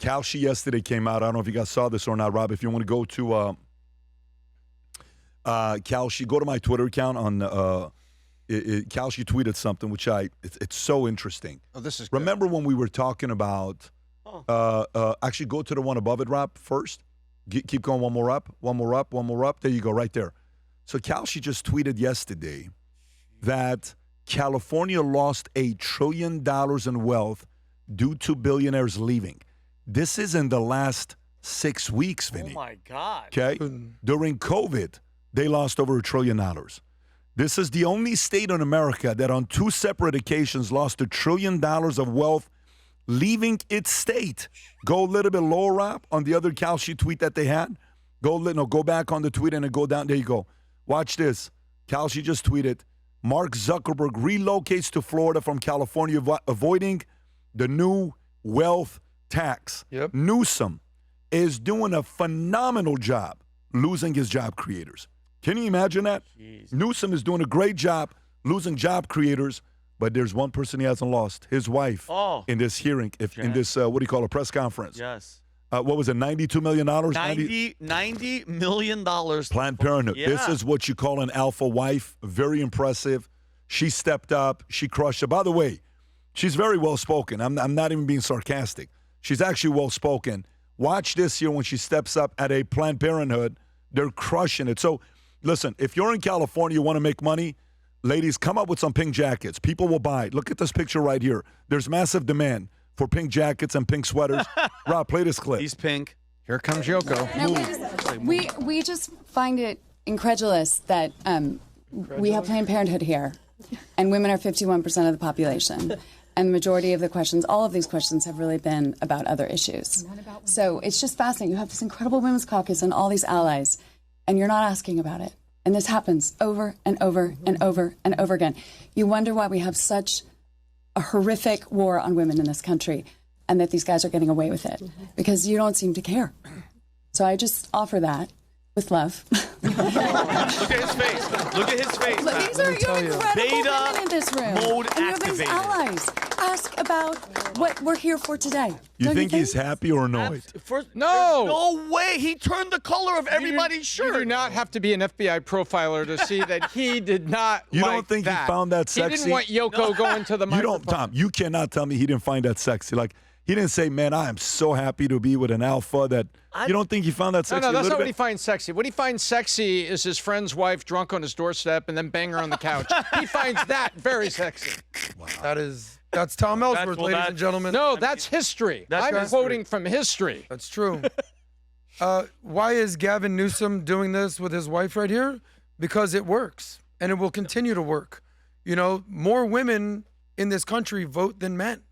Kalshi yesterday came out. I don't know if you guys saw this or not, Rob. If you want to go to Kalshi, go to my Twitter account on Kalshi tweeted something which it's so interesting. Oh, this is good. Remember when we were talking about actually go to the one above it, Rob, first. Keep going, one more up. There you go, right there. So Kalshi just tweeted yesterday that California lost $1 trillion in wealth due to billionaires leaving. This is in the last 6 weeks, Vinny. Oh, my God. Okay? During COVID, they lost over $1 trillion. This is the only state in America that on 2 separate occasions lost $1 trillion of wealth leaving its state. Go a little bit lower, Rob, on the other Kalshi tweet that they had. Go back on the tweet and then go down. There you go. Watch this. Kalshi just tweeted, Mark Zuckerberg relocates to Florida from California, avoiding the new wealth tax. Yep. Newsom is doing a phenomenal job losing his job creators. Can you imagine that? Jeez. Newsom is doing a great job losing job creators, but there's one person he hasn't lost, his wife, in this hearing, in this, a press conference. Yes. What was it, $92 million? $90 million. Planned Parenthood. Yeah. This is what you call an alpha wife. Very impressive. She stepped up. She crushed it. By the way, she's very well-spoken. I'm not even being sarcastic. She's actually well-spoken. Watch this here when she steps up at a Planned Parenthood. They're crushing it. So, listen, if you're in California, you want to make money, ladies, come up with some pink jackets. People will buy it. Look at this picture right here. There's massive demand for pink jackets and pink sweaters. Rob, play this clip. He's pink. Here comes Yoko. No, we just find it incredulous that we have Planned Parenthood here, and women are 51% of the population. And the majority of the questions, all of these questions, have really been about other issues. So it's just fascinating. You have this incredible women's caucus and all these allies, and you're not asking about it. And this happens over and over and over and over again. You wonder why we have such a horrific war on women in this country, and that these guys are getting away with it, because you don't seem to care. So I just offer that with love. Look at his face. Look at his face. Look, these are your incredible Beta women in this room. mode and you're these activated. allies. Ask about what we're here for today. You think he's happy or annoyed? No. No way. He turned the color of everybody's shirt. You do not have to be an FBI profiler to see that he did not You like don't think that. he found that He sexy? didn't want Yoko going to the You microphone. don't, Tom. You cannot tell me he didn't find that sexy. Like, he didn't say, man, I am so happy to be with an alpha that you don't think he found that sexy? No, a that's little not what bit? he finds sexy. What he finds sexy is his friend's wife drunk on his doorstep and then bang her on the couch. He finds that very sexy. Wow. That's Tom Ellsworth, ladies and gentlemen. No, that's history. I'm quoting from history. That's true. Why is Gavin Newsom doing this with his wife right here? Because it works, and it will continue to work. You know, more women in this country vote than men.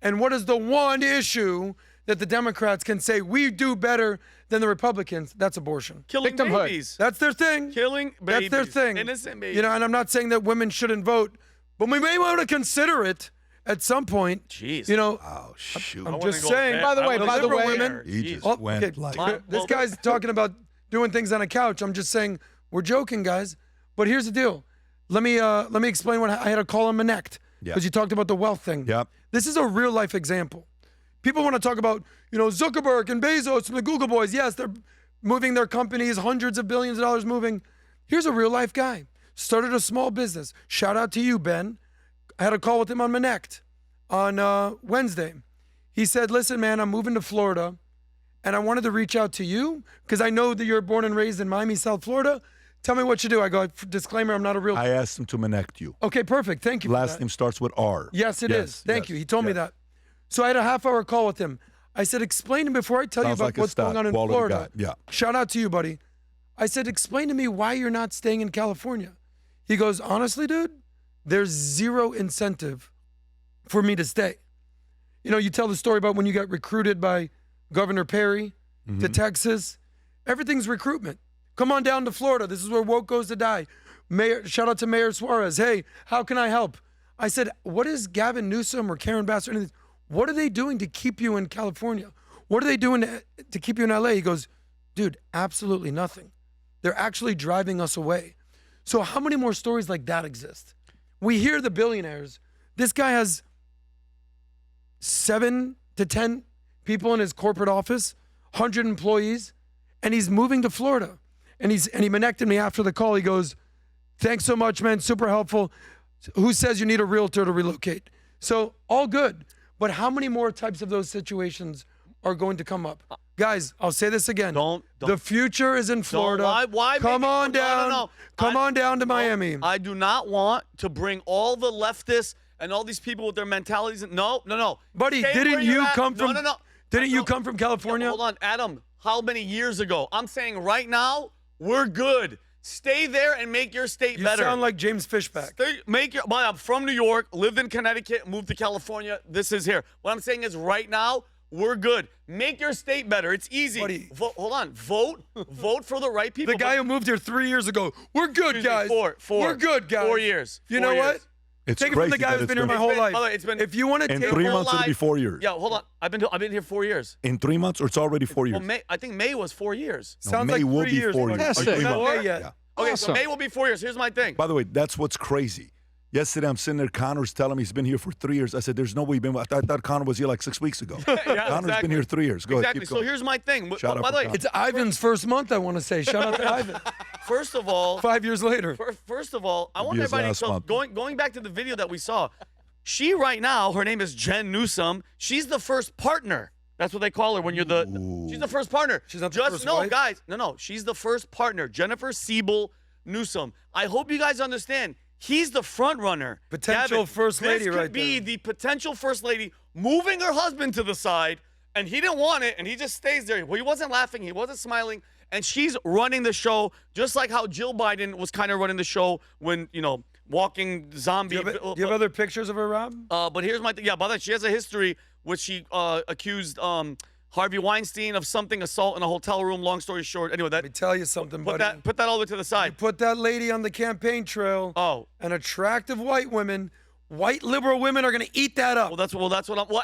And what is the one issue that the Democrats can say we do better than the Republicans? That's abortion. Killing Victimhood. babies. That's their thing. Killing babies. That's their thing. Innocent babies. You know, and I'm not saying that women shouldn't vote, but we may want to consider it at some point. Jeez. You know, Oh, shoot. I'm just saying. By the way, women. He just Oh, went okay. like... This guy's talking about doing things on a couch. I'm just saying we're joking, guys. But here's the deal. Let me explain what I had a call on Manect because you talked about the wealth thing. Yep. This is a real life example. People want to talk about, you know, Zuckerberg and Bezos and the Google boys. Yes, they're moving their companies, hundreds of billions of dollars moving. Here's a real life guy. Started a small business. Shout out to you, Ben. I had a call with him on Manect on Wednesday. He said, listen, man, I'm moving to Florida, and I wanted to reach out to you because I know that you're born and raised in Miami, South Florida. Tell me what you do. I go, disclaimer, I'm not a real... I asked him to connect you. Okay, perfect. Thank you for Last that. name starts with R. Yes, it is. Thank you. He told me that. So I had a half-hour call with him. I said, explain to me before I tell Sounds you about like a what's stud. going on in Quality Florida. guy. Yeah. Shout out to you, buddy. I said, explain to me why you're not staying in California. He goes, honestly, dude, there's zero incentive for me to stay. You know, you tell the story about when you got recruited by Governor Perry to Texas. Everything's recruitment. Come on down to Florida. This is where woke goes to die. Shout out to Mayor Suarez. Hey, how can I help? I said, what is Gavin Newsom or Karen Bass or anything? What are they doing to keep you in California? What are they doing to keep you in LA? He goes, dude, absolutely nothing. They're actually driving us away. So how many more stories like that exist? We hear the billionaires. This guy has 7 to 10 people in his corporate office, 100 employees, and he's moving to Florida. And he connected me after the call. He goes, thanks so much, man. Super helpful. Who says you need a realtor to relocate? So all good. But how many more types of those situations are going to come up? Guys, I'll say this again. Don't. The future is in Florida. Why Come make it- on down. No. Come on down to Miami. I do not want to bring all the leftists and all these people with their mentalities. No. Buddy, Stay didn't where you're you at. come from? No. Didn't you No. come from California? Yeah, hold on, Adam. How many years ago? I'm saying right now, we're good. Stay there and make your state You better. sound like James Fishback. I'm from New York, lived in Connecticut, moved to California. This is here. What I'm saying is right now, we're good. Make your state better. It's easy. Buddy. Hold on. Vote for the right people. The guy who moved here 3 years ago. We're good, Excuse me, guys. four. We're good, guys. 4 years. You 4 know what? years. It's Take it from crazy the guy that who's it's been here my whole life. by the way, it's been- If you want to In take 3 whole months, it'll be life- 4 years. Yeah, hold on. I've been here 4 years. In 3 months, or it's already 4 years. Well, I think May was 4 years. No, sounds May like will 3 be years. 4 years. Fantastic. Or 3 Not months. May yet. Yeah. Okay, Awesome. so May will be 4 years. Here's my thing. By the way, that's what's crazy. Yesterday, I'm sitting there. Connor's telling me he's been here for 3 years. I said, "There's no way you've been." I thought Connor was here like 6 weeks ago. Connor's been here 3 years. Go Exactly. ahead. Keep So going. here's my thing. Shout out By for the way, Connor. It's Ivan's first month, I want to say. Shout out to Ivan. first of all, 5 years later. First of all, I want be his everybody. last So month. going back to the video that we saw, she right now, her name is Jen Newsom. She's the first partner. That's what they call her when you're she's the first partner. She's not the Just first no, wife? guys. No. She's the first partner. Jennifer Siebel Newsom. I hope you guys understand. He's the front runner. Potential Gavin, first lady this could right be there. the potential first lady moving her husband to the side, and he didn't want it, and he just stays there. Well, he wasn't laughing. He wasn't smiling. And she's running the show, just like how Jill Biden was kind of running the show when, walking zombie. Do you have other pictures of her, Rob? But here's my thing. Yeah, by the way, she has a history which she accused Harvey Weinstein of something, assault in a hotel room. Long story short. Anyway, Let me tell you something, buddy. put that all the way to the side. Put that lady on the campaign trail. Oh. And attractive white women, white liberal women are going to eat that up. Well, that's what I'm. Well,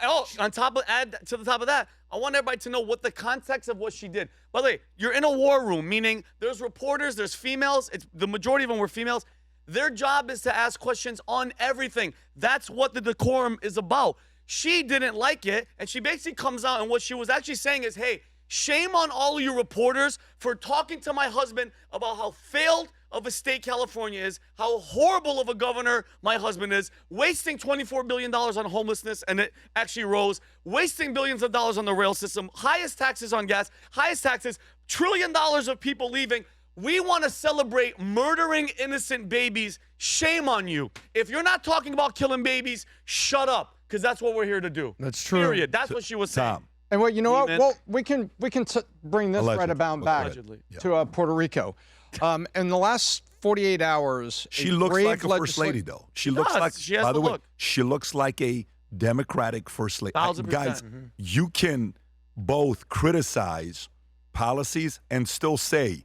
add to the top of that, I want everybody to know what the context of what she did. By the way, you're in a war room, meaning there's reporters, there's females. The majority of them were females. Their job is to ask questions on everything. That's what the decorum is about. She didn't like it, and she basically comes out, and what she was actually saying is, hey, shame on all of you reporters for talking to my husband about how failed of a state California is, how horrible of a governor my husband is, wasting $24 billion on homelessness, and it actually rose, wasting billions of dollars on the rail system, highest taxes on gas, highest taxes, $1 trillion of people leaving. We want to celebrate murdering innocent babies. Shame on you. If you're not talking about killing babies, shut up, because that's what we're here to do. That's true. Period. That's what she was saying. Tom. And what you know what? Demon. Well, we can bring this right Allegedly. about back Allegedly. to Puerto Rico. In the last 48 hours, She a looks grave like a first lady, though. She looks does. like. She has by the the way, look. she looks like a Democratic first lady. 1000%. Guys, you can both criticize policies and still say,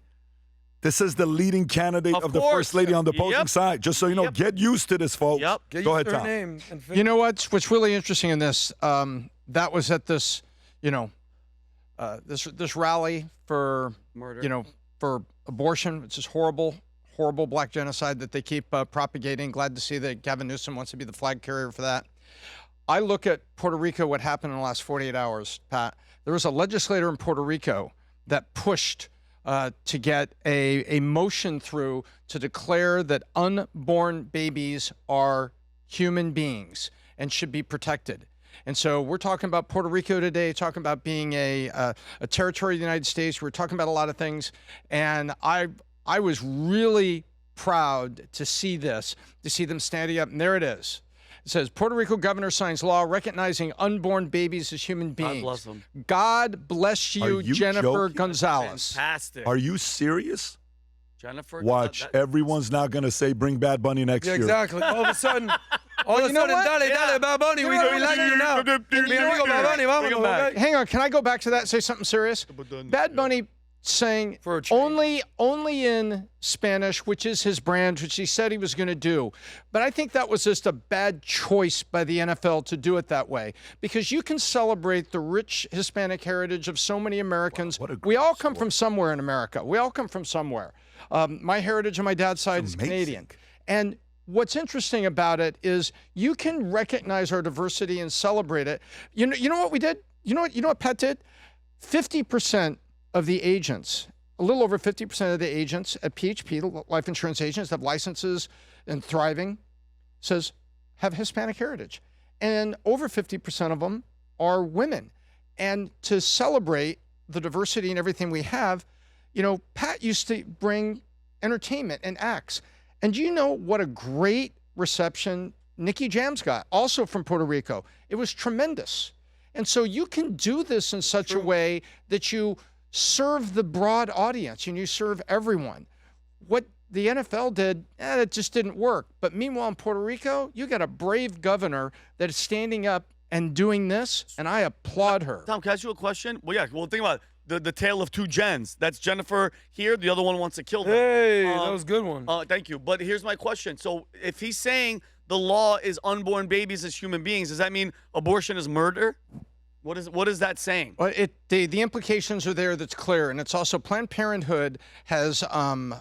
this is the leading candidate Of of the course. first lady on the opposing Yep. side. Just so you know, Yep. get used to this, folks. Yep. Get Go used ahead, to her Tom. name and You know what's really interesting in this? That was at this, this rally for Murder. for abortion, which is horrible black genocide that they keep propagating. Glad to see that Gavin Newsom wants to be the flag carrier for that. I look at Puerto Rico, what happened in the last 48 hours, Pat. There was a legislator in Puerto Rico that pushed to get a motion through to declare that unborn babies are human beings and should be protected. And so we're talking about Puerto Rico today, talking about being a territory of the United States. We're talking about a lot of things. And I was really proud to see this, to see them standing up. And there it is. It says, Puerto Rico governor signs law recognizing unborn babies as human beings. bless them. God bless you, Are you Jennifer joking? Gonzalez. Fantastic. Are you serious? Jennifer. Watch. Everyone's not going to say bring Bad Bunny next Yeah, year. exactly. All of a sudden, you know what? dale, Bad Bunny, we like you now. Mi amigo Bad Bunny, Bring him vámonos, back. okay? Hang on, can I go back to that and say something serious? Bad Bunny saying For a change. only in Spanish, which is his brand, which he said he was going to do. But I think that was just a bad choice by the NFL to do it that way, because you can celebrate the rich Hispanic heritage of so many Americans. What a We all great come sport. from somewhere in America. We all come from somewhere. My heritage on my dad's side is Amazing. Canadian. And what's interesting about it is you can recognize our diversity and celebrate it. You know what we did? You know what Pat did? 50% of the agents, a little over 50% of the agents at PHP, the life insurance agents, have licenses and thriving, says have Hispanic heritage. And over 50% of them are women. And to celebrate the diversity and everything we have, Pat used to bring entertainment and acts. And do you know what a great reception Nicky Jam's got, also from Puerto Rico? It was tremendous. And so you can do this in such a way that you serve the broad audience and you serve everyone. What the NFL did, it just didn't work. But meanwhile, in Puerto Rico, you got a brave governor that is standing up and doing this, and I applaud her. Tom, can I ask you a question? Well, think about it. The tale of two Jens. That's Jennifer here. The other one wants to kill them. Hey, that was a good one. Thank you. But here's my question. So if he's saying the law is unborn babies as human beings, does that mean abortion is murder? What is that saying? Well, the implications are there. That's clear, and it's also Planned Parenthood has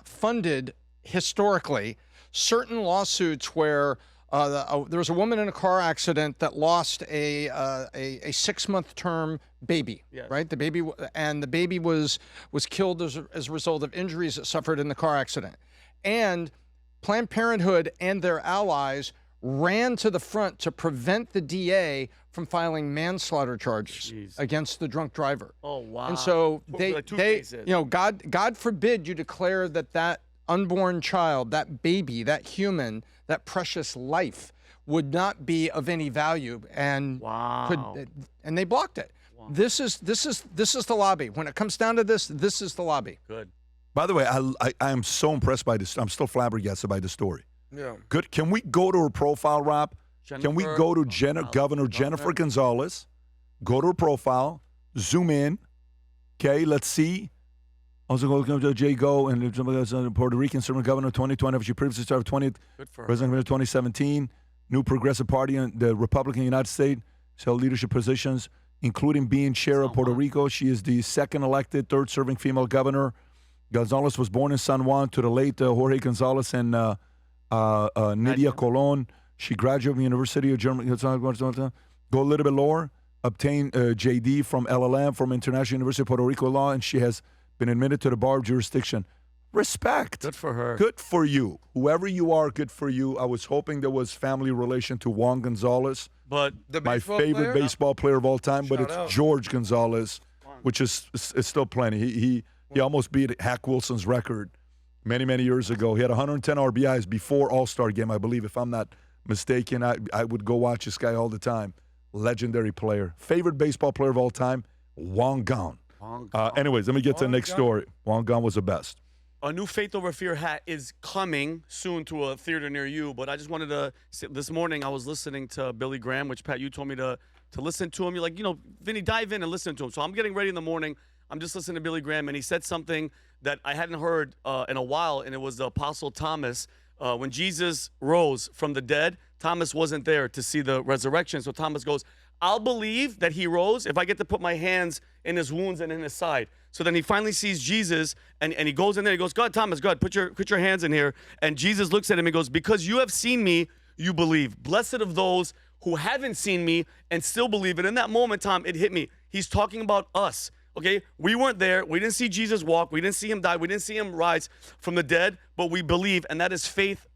funded historically certain lawsuits where there was a woman in a car accident that lost a 6-month term baby. Yes. Right, the baby was killed as a result of injuries it suffered in the car accident, and Planned Parenthood and their allies ran to the front to prevent the DA from filing manslaughter charges against the drunk driver. Oh, wow. And so they cases. God forbid you declare that unborn child, that baby, that human, that precious life would not be of any value, and and they blocked it. Wow. This is the lobby. When it comes down to this is the lobby. Good. By the way, I am so impressed by this. I'm still flabbergasted by the story. Yeah. Good. Can we go to her profile, Rob? Can we go to Governor Jennifer Gonzalez? Go to her profile, zoom in. Okay, let's see. Also, go to Jay Go and Puerto Rican Servant Governor 2020. She previously served 20th President of 2017. New Progressive Party and the Republican United States. She held leadership positions, including being chair of Puerto Rico. She is the second elected, third serving female governor. Gonzalez was born in San Juan to the late Jorge Gonzalez and Nidia Colon. She graduated from the University of Germany. Go a little bit lower. Obtained JD from LLM from International University of Puerto Rico Law, and she has been admitted to the bar of jurisdiction. Respect. Good for her. Good for you. Whoever you are, good for you. I was hoping there was family relation to Juan Gonzalez, but my favorite baseball player of all time, but it's out. George Gonzalez, which is still plenty. He almost beat Hack Wilson's record many years ago. He had 110 RBIs before All-Star game, I believe, if I'm not mistaken. I would go watch this guy all the time. Legendary player. Favorite baseball player of all time, Juan Gon. Anyways, let me get to the next story. Juan Gon was the best. A new Faith Over Fear hat is coming soon to a theater near you, but I just wanted to – this morning I was listening to Billy Graham, which, Pat, you told me to listen to him. You're like, Vinny, dive in and listen to him. So I'm getting ready in the morning. I'm just listening to Billy Graham, and he said something that I hadn't heard in a while, and it was the Apostle Thomas. When Jesus rose from the dead, Thomas wasn't there to see the resurrection. So Thomas goes, I'll believe that he rose if I get to put my hands in his wounds and in his side. So then he finally sees Jesus, and he goes in there. He goes, God, Thomas, God, put your hands in here. And Jesus looks at him and goes, because you have seen me, you believe. Blessed of those who haven't seen me and still believe. And in that moment, Tom, it hit me. He's talking about us. Okay, we weren't there. We didn't see Jesus walk. We didn't see him die. We didn't see him rise from the dead, but we believe, and that is faith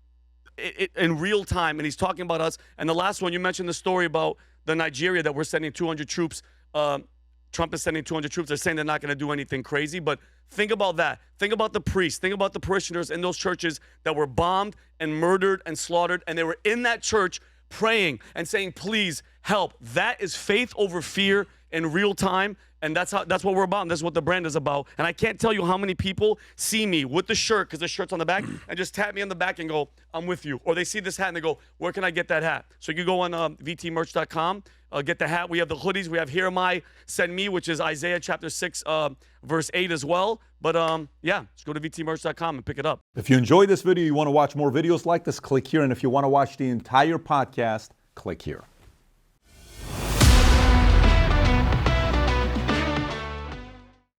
in real time. And he's talking about us. And the last one, you mentioned the story about the Nigeria that we're sending 200 troops. Trump is sending 200 troops. They're saying they're not going to do anything crazy, but think about that. Think about the priests. Think about the parishioners in those churches that were bombed and murdered and slaughtered, and they were in that church praying and saying, please help. That is faith over fear in real time. And that's what we're about. And that's what the brand is about. And I can't tell you how many people see me with the shirt, because the shirt's on the back, and just tap me on the back and go, I'm with you. Or they see this hat and they go, where can I get that hat? So you can go on vtmerch.com, get the hat. We have the hoodies. We have Here Am I, Send Me, which is Isaiah chapter 6, verse 8 as well. But just go to vtmerch.com and pick it up. If you enjoyed this video, you want to watch more videos like this, click here. And if you want to watch the entire podcast, click here.